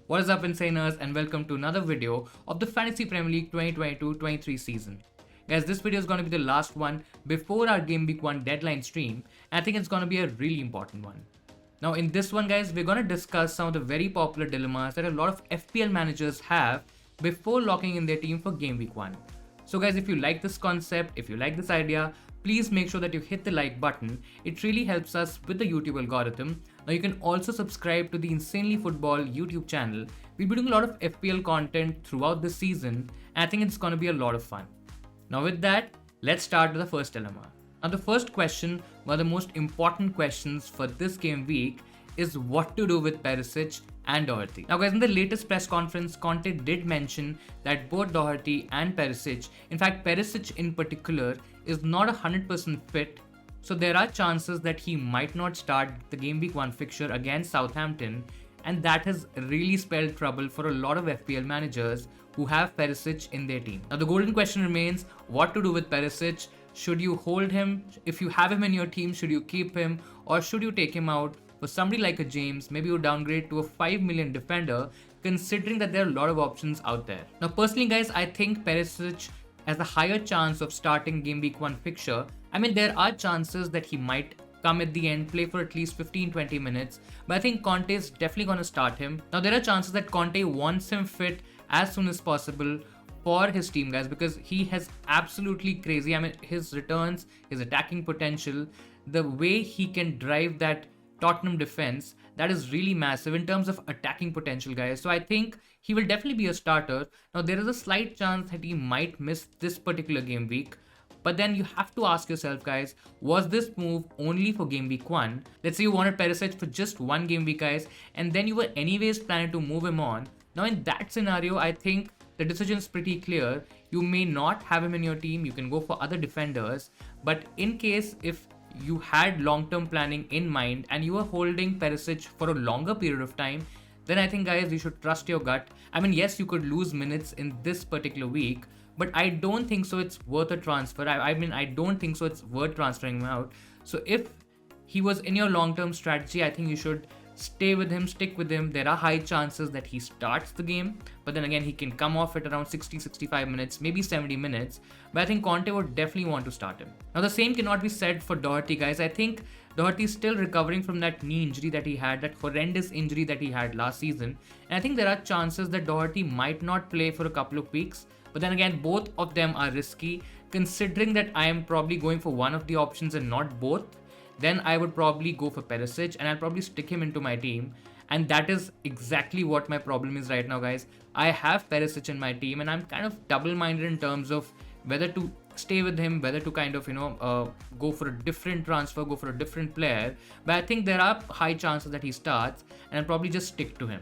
What is up, Insaners, and welcome to another video of the Fantasy Premier League 2022-23 season. Guys, this video is going to be the last one before our Game Week 1 deadline stream, and I think it's going to be a really important one. Now, in this one, guys, we're going to discuss some of the very popular dilemmas that a lot of FPL managers have before locking in their team for Game Week 1. So guys, if you like this concept, if you like this idea, please make sure that you hit the like button. It really helps us with the YouTube algorithm. Now you can also subscribe to the Insanely Football YouTube channel. We'll be doing a lot of FPL content throughout this season, and I think it's going to be a lot of fun. Now with that, let's start with the first dilemma. Now the first question, one of the most important questions for this game week, is what to do with Perisic and Doherty. Now guys, in the latest press conference, Conte did mention that both Doherty and Perisic, in fact Perisic in particular, is not 100% fit, so there are chances that he might not start the Game Week 1 fixture against Southampton, and that has really spelled trouble for a lot of FPL managers who have Perisic in their team. Now the golden question remains, what to do with Perisic? Should you hold him? If you have him in your team, should you keep him, or should you take him out for somebody like a James? Maybe you downgrade to a 5 million defender, considering that there are a lot of options out there. Now personally guys, I think Perisic has a higher chance of starting Game Week 1 fixture. I mean, there are chances that he might come at the end, play for at least 15-20 minutes, but I think Conte is definitely going to start him. Now there are chances that Conte wants him fit as soon as possible for his team, guys, because he has absolutely crazy, I mean, his returns, his attacking potential, the way he can drive that Tottenham defense, that is really massive in terms of attacking potential, guys. So I think he will definitely be a starter. Now there is a slight chance that he might miss this particular game week, but then you have to ask yourself, guys, was this move only for Game Week 1? Let's say you wanted Perisic for just one game week, guys, and then you were anyways planning to move him on. Now in that scenario, I think the decision is pretty clear. You may not have him in your team, you can go for other defenders, but in case if you had long-term planning in mind and you were holding Perisic for a longer period of time, then I think, guys, you should trust your gut. I mean, yes, you could lose minutes in this particular week, but I don't think so it's worth a transfer. I don't think so it's worth transferring him out. So if he was in your long-term strategy, I think you should stay with him, stick with him. There are high chances that he starts the game, but then again, he can come off at around 60-65 minutes, maybe 70 minutes. But I think Conte would definitely want to start him. Now, the same cannot be said for Doherty, guys. I think Doherty is still recovering from that knee injury that he had, that horrendous injury that he had last season. And I think there are chances that Doherty might not play for a couple of weeks. But then again, both of them are risky. Considering that I am probably going for one of the options and not both, then I would probably go for Perisic and I'll probably stick him into my team. And that is exactly what my problem is right now, guys. I have Perisic in my team and I'm kind of double-minded in terms of whether to stay with him, whether to kind of, go for a different transfer, go for a different player. But I think there are high chances that he starts and I'll probably just stick to him.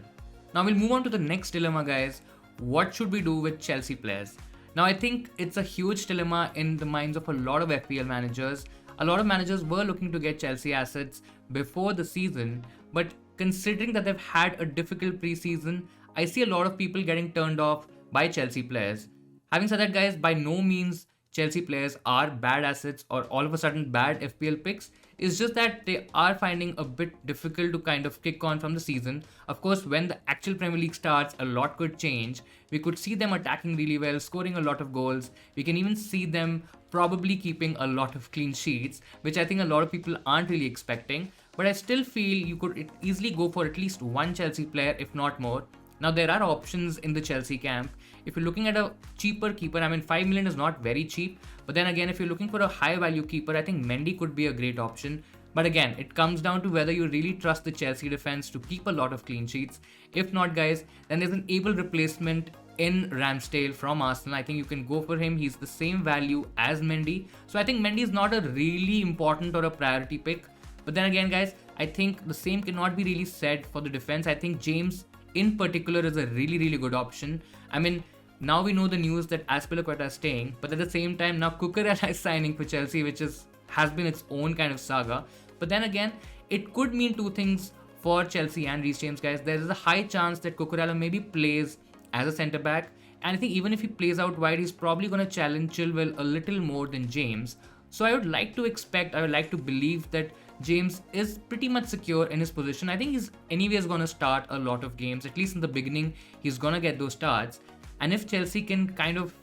Now we'll move on to the next dilemma, guys. What should we do with Chelsea players? Now I think it's a huge dilemma in the minds of a lot of FPL managers. A lot of managers were looking to get Chelsea assets before the season, but considering that they've had a difficult preseason, I see a lot of people getting turned off by Chelsea players. Having said that, guys, by no means Chelsea players are bad assets or all of a sudden bad FPL picks. It's just that they are finding a bit difficult to kind of kick on from the season. Of course, when the actual Premier League starts, a lot could change. We could see them attacking really well, scoring a lot of goals. We can even see them probably keeping a lot of clean sheets, which I think a lot of people aren't really expecting. But I still feel you could easily go for at least one Chelsea player, if not more. Now, there are options in the Chelsea camp. If you're looking at a cheaper keeper, I mean, 5 million is not very cheap. But then again, if you're looking for a high value keeper, I think Mendy could be a great option. But again, it comes down to whether you really trust the Chelsea defense to keep a lot of clean sheets. If not, guys, then there's an able replacement in Ramsdale from Arsenal. I think you can go for him. He's the same value as Mendy. So I think Mendy is not a really important or a priority pick. But then again, guys, I think the same cannot be really said for the defense. I think James in particular is a really, really good option. I mean, now we know the news that Azpilicueta is staying, but at the same time, now Cucurella is signing for Chelsea, which has been its own kind of saga. But then again, it could mean two things for Chelsea and Reece James, guys. There is a high chance that Cucurella maybe plays as a centre-back, and I think even if he plays out wide, he's probably going to challenge Chilwell a little more than James. So I would like to believe that James is pretty much secure in his position. I think he's anyways going to start a lot of games, at least in the beginning. He's going to get those starts. And if Chelsea can kind of,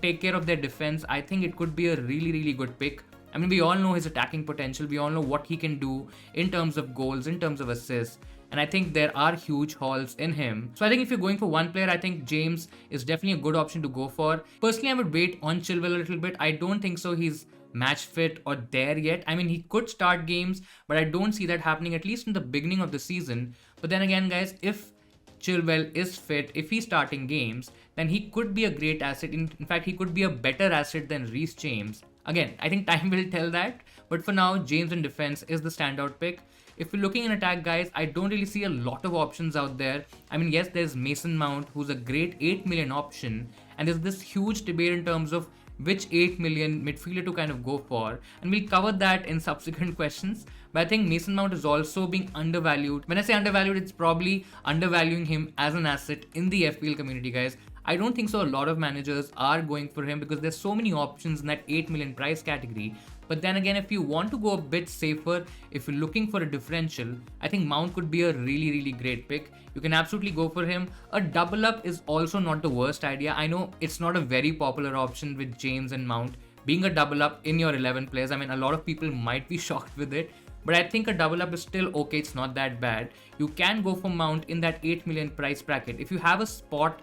take care of their defense, I think it could be a really, really good pick. I mean, we all know his attacking potential. We all know what he can do in terms of goals, in terms of assists. And I think there are huge hauls in him. So I think if you're going for one player, I think James is definitely a good option to go for. Personally, I would wait on Chilwell a little bit. I don't think so he's match fit or there yet. I mean, he could start games, but I don't see that happening, at least in the beginning of the season. But then again, guys, if Chilwell is fit, if he's starting games, then he could be a great asset. In fact, he could be a better asset than Reece James. Again, I think time will tell that. But for now, James in defense is the standout pick. If you're looking in attack, guys, I don't really see a lot of options out there. I mean, yes, there's Mason Mount, who's a great 8 million option. And there's this huge debate in terms of which 8 million midfielder to kind of go for. And we'll cover that in subsequent questions. But I think Mason Mount is also being undervalued. When I say undervalued, it's probably undervaluing him as an asset in the FPL community, guys. I don't think so a lot of managers are going for him because there's so many options in that 8 million price category. But then again, if you want to go a bit safer, if you're looking for a differential, I think Mount could be a really, really great pick. You can absolutely go for him. A double up is also not the worst idea. I know it's not a very popular option with James and Mount being a double up in your 11 players. I mean, a lot of people might be shocked with it. But I think a double up is still okay. It's not that bad. You can go for Mount in that 8 million price bracket. If you have a spot,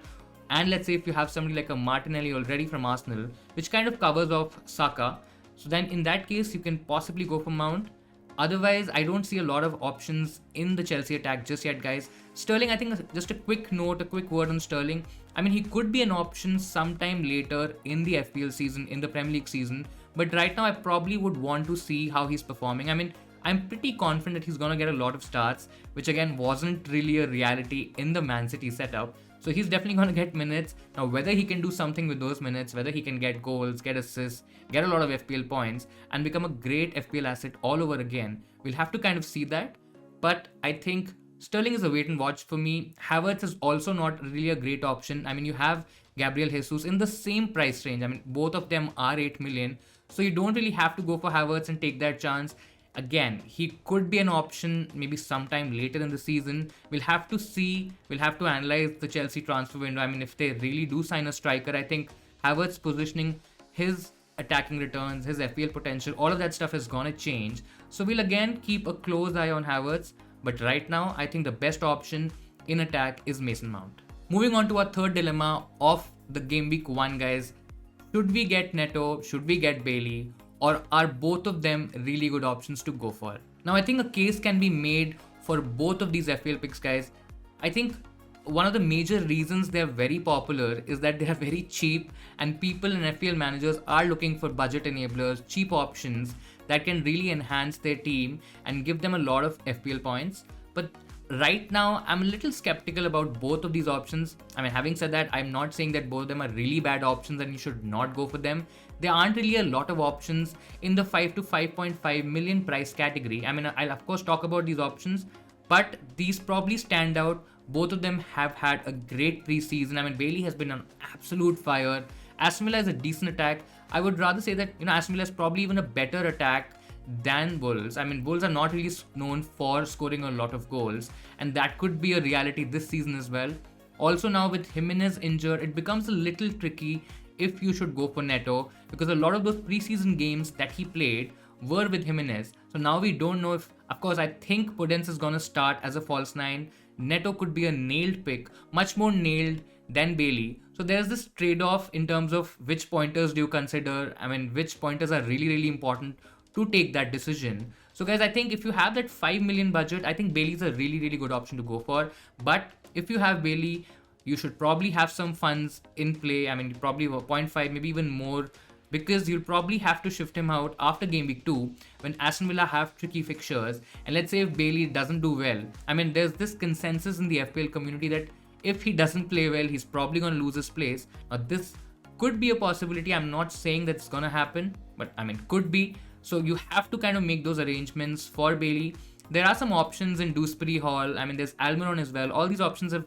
and let's say if you have somebody like a Martinelli already from Arsenal, which kind of covers off Saka, so then in that case, you can possibly go for Mount. Otherwise, I don't see a lot of options in the Chelsea attack just yet, guys. Sterling, I think just a quick note, a quick word on Sterling. I mean, he could be an option sometime later in the FPL season, in the Premier League season. But right now, I probably would want to see how he's performing. I mean, I'm pretty confident that he's going to get a lot of starts, which again wasn't really a reality in the Man City setup. So he's definitely going to get minutes. Now, whether he can do something with those minutes, whether he can get goals, get assists, get a lot of FPL points, and become a great FPL asset all over again, we'll have to kind of see that. But I think Sterling is a wait and watch for me. Havertz is also not really a great option. I mean, you have Gabriel Jesus in the same price range. I mean, both of them are 8 million. So you don't really have to go for Havertz and take that chance. Again, he could be an option maybe sometime later in the season. We'll have to see. We'll have to analyze the Chelsea transfer window. I mean, if they really do sign a striker, I think Havertz positioning, his attacking returns, his FPL potential, all of that stuff is going to change. So we'll again keep a close eye on Havertz. But right now, I think the best option in attack is Mason Mount. Moving on to our third dilemma of the game week 1, guys. Should we get Neto? Should we get Bailey? Or are both of them really good options to go for? Now, I think a case can be made for both of these FPL picks, guys. I think one of the major reasons they're very popular is that they are very cheap, and people and FPL managers are looking for budget enablers, cheap options that can really enhance their team and give them a lot of FPL points. But right now, I'm a little skeptical about both of these options. I mean, having said that, I'm not saying that both of them are really bad options and you should not go for them. There aren't really a lot of options in the 5 to 5.5 million price category. I mean, I'll of course talk about these options, but these probably stand out. Both of them have had a great preseason. I mean, Bailey has been on absolute fire. Aston Villa is a decent attack. I would rather say that, Aston Villa is probably even a better attack than Wolves. I mean, Wolves are not really known for scoring a lot of goals, and that could be a reality this season as well. Also, now with Jimenez injured, it becomes a little tricky if you should go for Neto, because a lot of those preseason games that he played were with Jimenez. So now we don't know if, of course, I think Podence is going to start as a false 9. Neto could be a nailed pick, much more nailed than Bailey. So there's this trade-off in terms of which pointers do you consider. I mean, which pointers are really, really important to take that decision. So guys, I think if you have that 5 million budget, I think Bailey is a really, really good option to go for. But if you have Bailey, you should probably have some funds in play. I mean, probably 0.5, maybe even more, because you'll probably have to shift him out after game week 2 when Aston Villa have tricky fixtures. And let's say if Bailey doesn't do well, I mean, there's this consensus in the FPL community that if he doesn't play well, he's probably going to lose his place. Now, this could be a possibility. I'm not saying that it's going to happen, but I mean, could be. So you have to kind of make those arrangements for Bailey. There are some options in Dewsbury Hall. I mean, there's Almiron as well. All these options have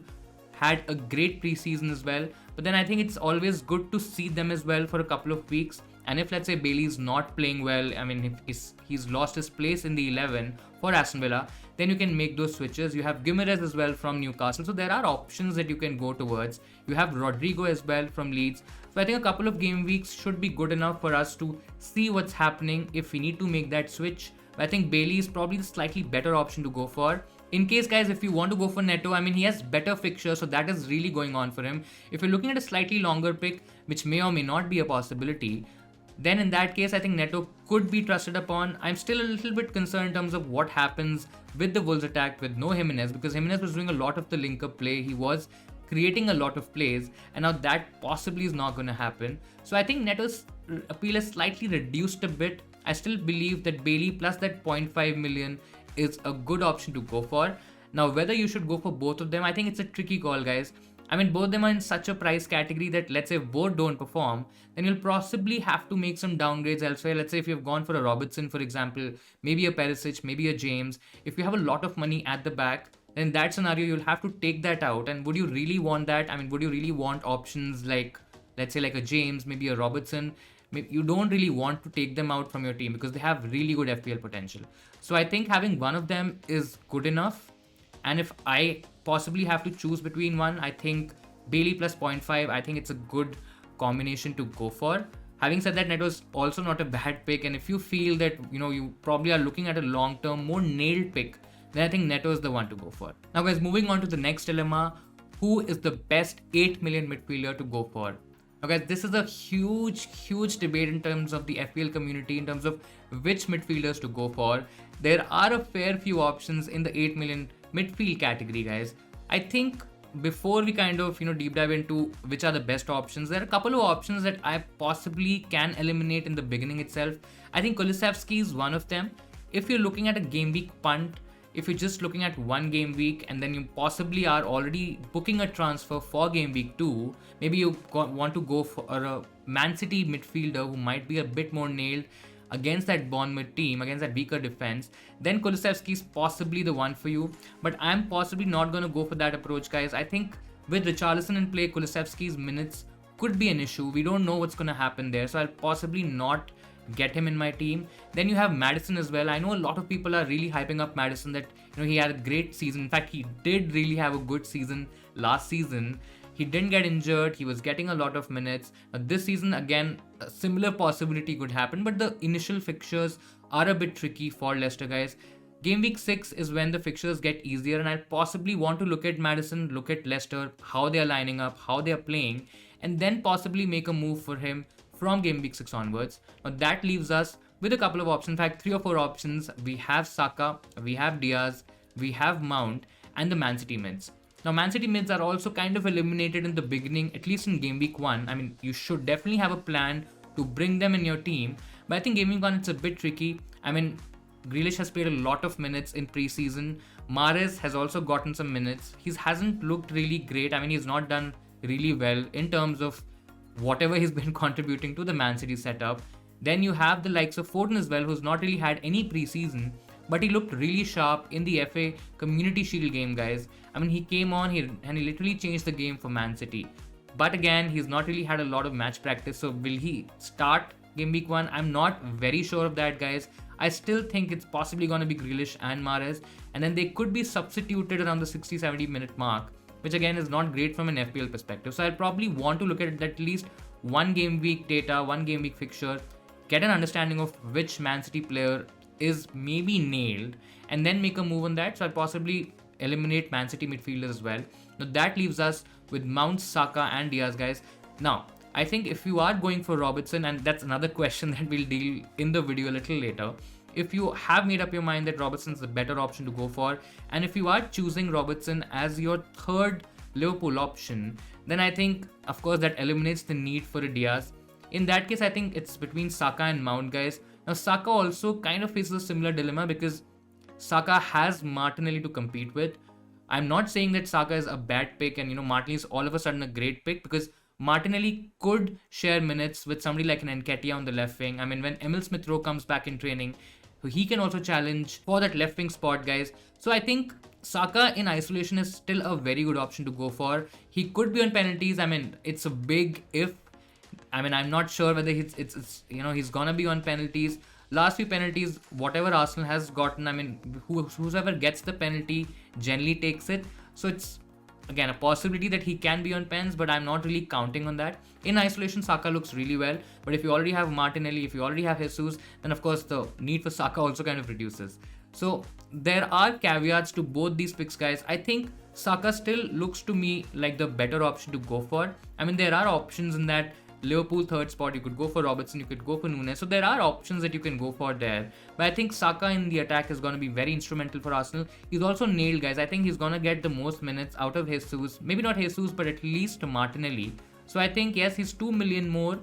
had a great preseason as well. But then I think it's always good to see them as well for a couple of weeks. And if, let's say, Bailey's not playing well, I mean, if he's lost his place in the 11 for Aston Villa, then you can make those switches. You have Gimenez as well from Newcastle. So there are options that you can go towards. You have Rodrigo as well from Leeds. So I think a couple of game weeks should be good enough for us to see what's happening if we need to make that switch. But I think Bailey is probably the slightly better option to go for. In case, guys, if you want to go for Neto, I mean, he has better fixtures, so that is really going on for him. If you're looking at a slightly longer pick, which may or may not be a possibility, then in that case, I think Neto could be trusted upon. I'm still a little bit concerned in terms of what happens with the Wolves attack with no Jimenez, because Jimenez was doing a lot of the link-up play. He was creating a lot of plays, and now that possibly is not going to happen. So I think Neto's appeal is slightly reduced a bit. I still believe that Bailey plus that 0.5 million is a good option to go for. Now, whether you should go for both of them, I think it's a tricky call, guys. I mean, both of them are in such a price category that, let's say, both don't perform, then you'll possibly have to make some downgrades elsewhere. Let's say if you've gone for a Robertson, for example, maybe a Perisic, maybe a James. If you have a lot of money at the back, then in that scenario, you'll have to take that out. And would you really want that? I mean, would you really want options like, let's say, like a James, maybe a Robertson? You don't really want to take them out from your team because they have really good FPL potential. So I think having one of them is good enough. And if I possibly have to choose between one, I think Bailey plus 0.5, I think it's a good combination to go for. Having said that, Neto is also not a bad pick. And if you feel that, you probably are looking at a long-term, more nailed pick, then I think Neto is the one to go for. Now, guys, moving on to the next dilemma. Who is the best 8 million midfielder to go for? Now, guys, this is a huge debate in terms of the FPL community, in terms of which midfielders to go for. There are a fair few options in the 8 million midfield category, guys. I think before we kind of, deep dive into which are the best options, there are a couple of options that I possibly can eliminate in the beginning itself. I think Kulusevski is one of them. If you're looking at a game week punt, if you're just looking at one game week and then you possibly are already booking a transfer for game week 2, maybe you want to go for a Man City midfielder who might be a bit more nailed against that Bournemouth team, against that weaker defense, then Kulusevski is possibly the one for you. But I'm possibly not going to go for that approach, guys. I think with Richarlison in play, Kulusevski's minutes could be an issue. We don't know what's going to happen there, so I'll possibly not get him in my team. Then you have Maddison as well. I know a lot of people are really hyping up Maddison, that he had a great season. In fact, he did really have a good season last season. He didn't get injured. He was getting a lot of minutes. This season, again, a similar possibility could happen, but the initial fixtures are a bit tricky for Leicester, guys. Game week 6 is when the fixtures get easier, and I possibly want to look at Maddison, look at Leicester, how they are lining up, how they are playing, and then possibly make a move for him from game week 6 onwards. Now that leaves us with a couple of options. In fact, 3 or 4 options. We have Saka, we have Diaz, we have Mount, and the Man City mids. Now, Man City mids are also kind of eliminated in the beginning, at least in game week 1. I mean, you should definitely have a plan to bring them in your team, but I think game week 1 it's a bit tricky. I mean, Grealish has played a lot of minutes in preseason. Mahrez has also gotten some minutes. He hasn't looked really great. I mean, he's not done really well in terms of whatever he's been contributing to the Man City setup. Then you have the likes of Foden as well, who's not really had any preseason, but he looked really sharp in the FA Community Shield game, guys. I mean, he came on and he literally changed the game for Man City. But again, he's not really had a lot of match practice, so will he start game week 1? I'm not very sure of that, guys. I still think it's possibly going to be Grealish and Mahrez, and then they could be substituted around the 60-70 minute mark, which again is not great from an FPL perspective. So I'll probably want to look at least one game week data, one game week fixture, get an understanding of which Man City player is maybe nailed, and then make a move on that. So I'll possibly eliminate Man City midfielders as well. Now that leaves us with Mount, Saka and Diaz, guys. Now, I think if you are going for Robertson, and that's another question that we'll deal in the video a little later, if you have made up your mind that Robertson's the better option to go for, and if you are choosing Robertson as your third Liverpool option, then I think, of course, that eliminates the need for a Diaz. In that case, I think it's between Saka and Mount, guys. Now, Saka also kind of faces a similar dilemma because Saka has Martinelli to compete with. I'm not saying that Saka is a bad pick and, Martinelli is all of a sudden a great pick, because Martinelli could share minutes with somebody like an Nketiah on the left wing. I mean, when Emil Smith-Rowe comes back in training, he can also challenge for that left wing spot, guys. So I think Saka in isolation is still a very good option to go for. He could be on penalties. I mean, it's a big if. I mean, I'm not sure whether it's he's gonna be on penalties. Last few penalties, whatever Arsenal has gotten, I mean, whoever gets the penalty generally takes it. So it's again a possibility that he can be on pens, but I'm not really counting on that. In isolation, Saka looks really well, but if you already have Martinelli, if you already have Jesus, then of course the need for Saka also kind of reduces. So there are caveats to both these picks, guys. I think Saka still looks to me like the better option to go for. I mean, there are options in that Liverpool third spot. You could go for Robertson, you could go for Nunes. So there are options that you can go for there. But I think Saka in the attack is going to be very instrumental for Arsenal. He's also nailed, guys. I think he's going to get the most minutes out of Jesus. Maybe not Jesus, but at least Martinelli. So I think, yes, he's 2 million more.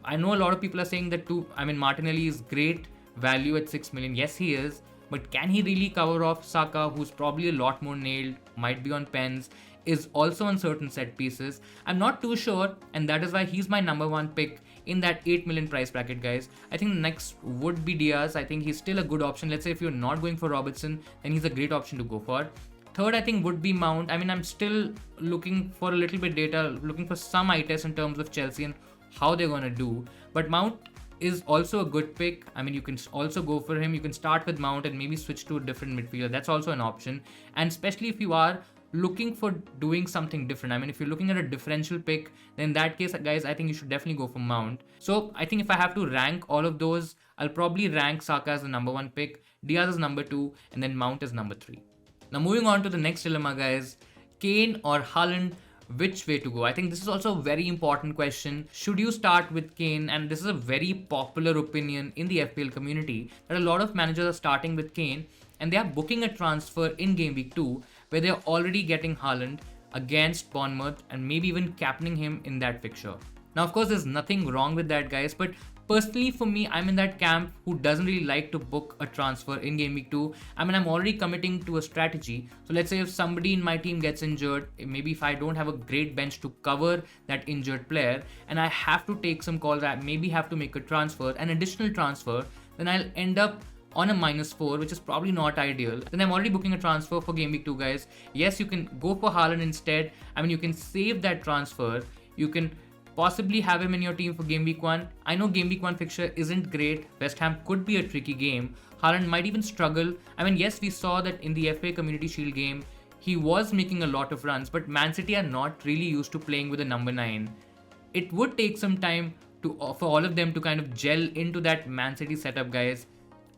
I know a lot of people are saying that Martinelli is great value at 6 million. Yes, he is. But can he really cover off Saka, who's probably a lot more nailed, might be on pens, is also on certain set pieces? I'm not too sure, and that is why he's my number one pick in that 8 million price bracket, guys. I think next would be DIAZ. I think he's still a good option. Let's say if you're not going for Robertson, then he's a great option to go for. Third, I think would be Mount. I mean, I'm still looking for a little bit data, looking for some eye test in terms of Chelsea and how they're going to do. But Mount is also a good pick. I mean, you can also go for him. You can start with Mount and maybe switch to a different midfielder. That's also an option. And especially if you are looking for doing something different. I mean, if you're looking at a differential pick, then in that case, guys, I think you should definitely go for Mount. So I think if I have to rank all of those, I'll probably rank Saka as the number one pick, DIAZ as number two, and then Mount as number three. Now moving on to the next dilemma, guys. Kane or Haaland, which way to go? I think this is also a very important question. Should you start with Kane? And this is a very popular opinion in the FPL community that a lot of managers are starting with Kane and they are booking a transfer in game week 2 where they're already getting Haaland against Bournemouth and maybe even captaining him in that fixture. Now, of course, there's nothing wrong with that, guys, but personally for me, I'm in that camp who doesn't really like to book a transfer in game week 2. I mean, I'm already committing to a strategy. So let's say if somebody in my team gets injured, maybe if I don't have a great bench to cover that injured player and I have to take some calls, I maybe have to make a transfer, an additional transfer, then I'll end up on a -4, which is probably not ideal. Then I'm already booking a transfer for game week 2, guys. Yes, you can go for Haaland instead. I mean, you can save that transfer. You can possibly have him in your team for game week 1. I know game week 1 fixture isn't great. West Ham could be a tricky game. Haaland might even struggle. I mean, yes, we saw that in the FA Community Shield game, he was making a lot of runs, but Man City are not really used to playing with a number 9. It would take some time for all of them to kind of gel into that Man City setup, guys.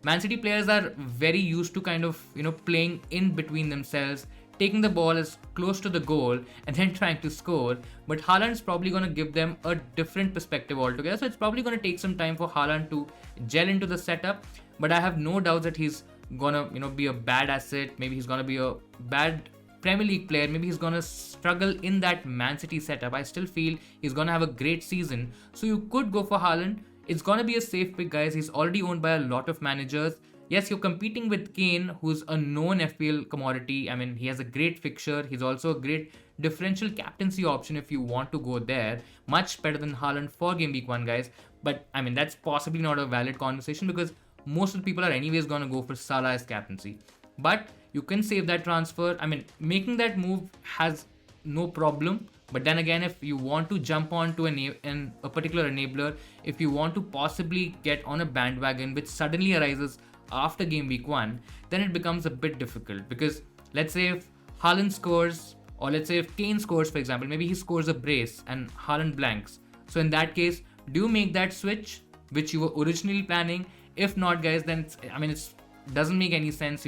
Man City players are very used to kind of, playing in between themselves, taking the ball as close to the goal and then trying to score. But Haaland is probably going to give them a different perspective altogether. So it's probably going to take some time for Haaland to gel into the setup. But I have no doubts that he's going to, be a bad asset. Maybe he's going to be a bad Premier League player. Maybe he's going to struggle in that Man City setup. I still feel he's going to have a great season. So you could go for Haaland. It's going to be a safe pick, guys. He's already owned by a lot of managers. Yes, you're competing with Kane, who's a known FPL commodity. I mean, he has a great fixture. He's also a great differential captaincy option if you want to go there. Much better than Haaland for game week 1, guys. But, I mean, that's possibly not a valid conversation because most of the people are anyways going to go for Salah as captaincy. But you can save that transfer. I mean, making that move has no problem. But then again, if you want to jump on to a particular enabler, if you want to possibly get on a bandwagon which suddenly arises after game week 1, then it becomes a bit difficult. Because let's say if Haaland scores, or let's say if Kane scores, for example, maybe he scores a brace and Haaland blanks. So in that case, do you make that switch which you were originally planning? If not, guys, then it doesn't make any sense.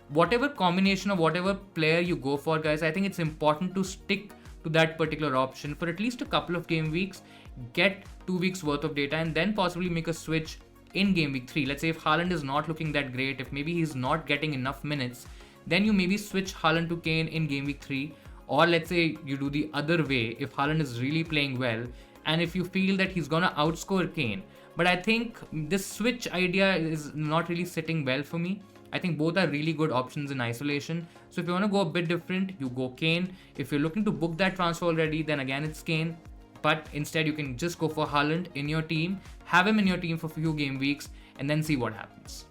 Whatever combination of whatever player you go for, guys, I think it's important to stick to that particular option for at least a couple of game weeks, get 2 weeks worth of data, and then possibly make a switch in game week 3. Let's say if Haaland is not looking that great, if maybe he's not getting enough minutes, then you maybe switch Haaland to Kane in game week 3. Or let's say you do the other way if Haaland is really playing well and if you feel that he's gonna outscore Kane. But I think this switch idea is not really sitting well for me. I think both are really good options in isolation. So if you want to go a bit different, you go Kane. If you're looking to book that transfer already, then again it's Kane. But instead you can just go for Haaland in your team, have him in your team for a few game weeks, and then see what happens.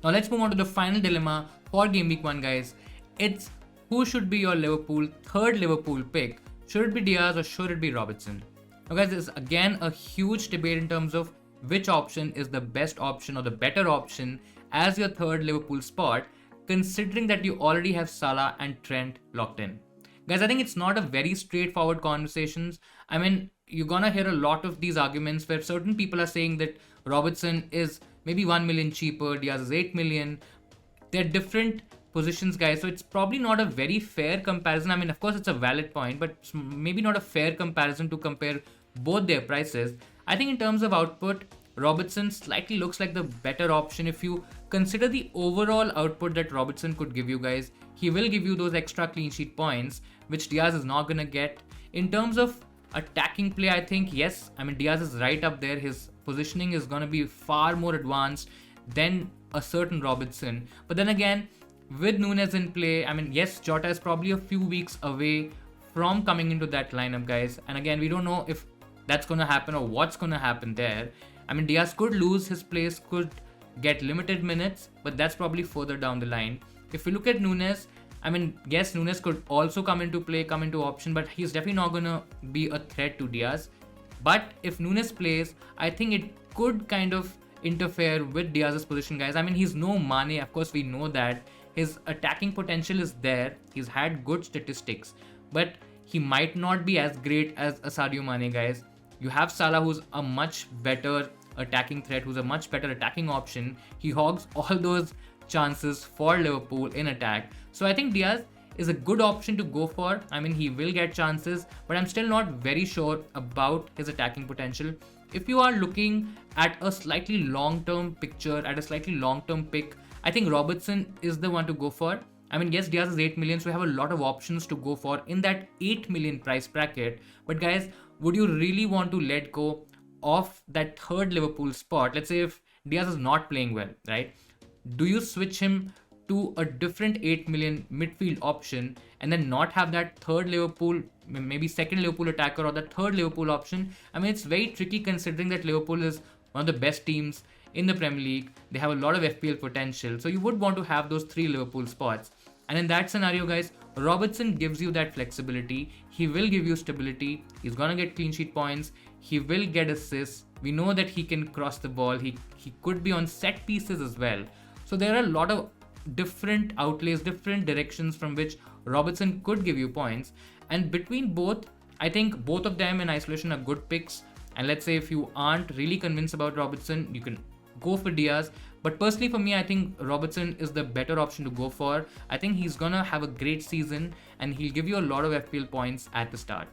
Now let's move on to the final dilemma for game week 1, guys. It's who should be your third Liverpool pick? Should it be DIAZ or should it be Robertson? Now guys, there's again a huge debate in terms of which option is the best option or the better option as your third Liverpool spot, considering that you already have Salah and Trent locked in. Guys, I think it's not a very straightforward conversations. I mean, you're gonna hear a lot of these arguments where certain people are saying that Robertson is maybe 1 million cheaper, Diaz is 8 million. They're different positions, guys, so it's probably not a very fair comparison. I mean, of course it's a valid point, but it's maybe not a fair comparison to compare both their prices. I think in terms of output, Robertson slightly looks like the better option. If you consider the overall output that Robertson could give you guys, he will give you those extra clean sheet points, which Diaz is not gonna get. In terms of attacking play, I think yes, I mean Diaz is right up there. His positioning is gonna be far more advanced than a certain Robertson. But then again, with Núñez in play, I mean yes, Jota is probably a few weeks away from coming into that lineup, guys. And again, we don't know if that's gonna happen or what's gonna happen there. I mean, Diaz could lose his place, could get limited minutes, but that's probably further down the line. If we look at Núñez, I mean, yes, Núñez could also come into play, come into option, but he's definitely not gonna be a threat to Diaz. But if Núñez plays, I think it could kind of interfere with Diaz's position, guys. I mean, he's no Mane, of course we know that. His attacking potential is there, he's had good statistics, but he might not be as great as a Sadio Mane, guys. You have Salah, who's a much better attacking threat, who's a much better attacking option. He hogs all those chances for Liverpool in attack. So I think Diaz is a good option to go for. I mean, he will get chances, but I'm still not very sure about his attacking potential. If you are looking at a slightly long-term picture, at a slightly long-term pick, I think Robertson is the one to go for. I mean, yes, Diaz is 8 million, so we have a lot of options to go for in that 8 million price bracket. But guys, would you really want to let go of that third Liverpool spot? Let's say if Diaz is not playing well, right? Do you switch him to a different 8 million midfield option and then not have that third Liverpool, maybe second Liverpool attacker or the third Liverpool option? I mean, it's very tricky considering that Liverpool is one of the best teams in the Premier League. They have a lot of FPL potential. So you would want to have those 3 Liverpool spots. And in that scenario, guys, Robertson gives you that flexibility. He will give you stability. He's going to get clean sheet points. He will get assists. We know that he can cross the ball. He could be on set pieces as well. So there are a lot of different outlays, different directions from which Robertson could give you points. And between both, I think both of them in isolation are good picks. And let's say if you aren't really convinced about Robertson, you can go for Diaz. But personally for me, I think Robertson is the better option to go for. I think he's gonna have a great season and he'll give you a lot of FPL points at the start.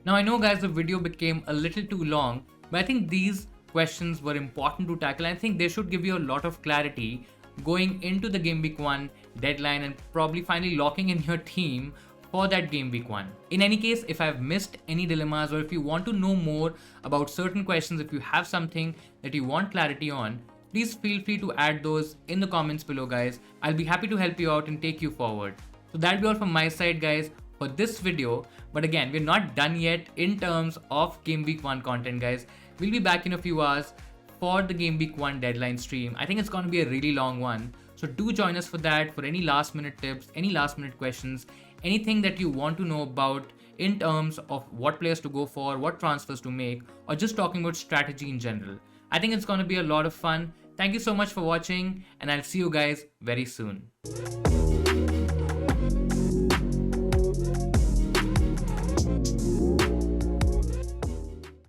Now I know, guys, the video became a little too long, but I think these questions were important to tackle. I think they should give you a lot of clarity going into the Game Week 1 deadline and probably finally locking in your team for that Game Week 1. In any case, if I've missed any dilemmas or if you want to know more about certain questions, if you have something that you want clarity on, please feel free to add those in the comments below, guys. I'll be happy to help you out and take you forward. So that'll be all from my side, guys, for this video. But again, we're not done yet in terms of Game Week 1 content, guys. We'll be back in a few hours for the Game Week 1 deadline stream. I think it's going to be a really long one. So do join us for that, for any last minute tips, any last minute questions, anything that you want to know about in terms of what players to go for, what transfers to make, or just talking about strategy in general. I think it's going to be a lot of fun. Thank you so much for watching, and I'll see you guys very soon.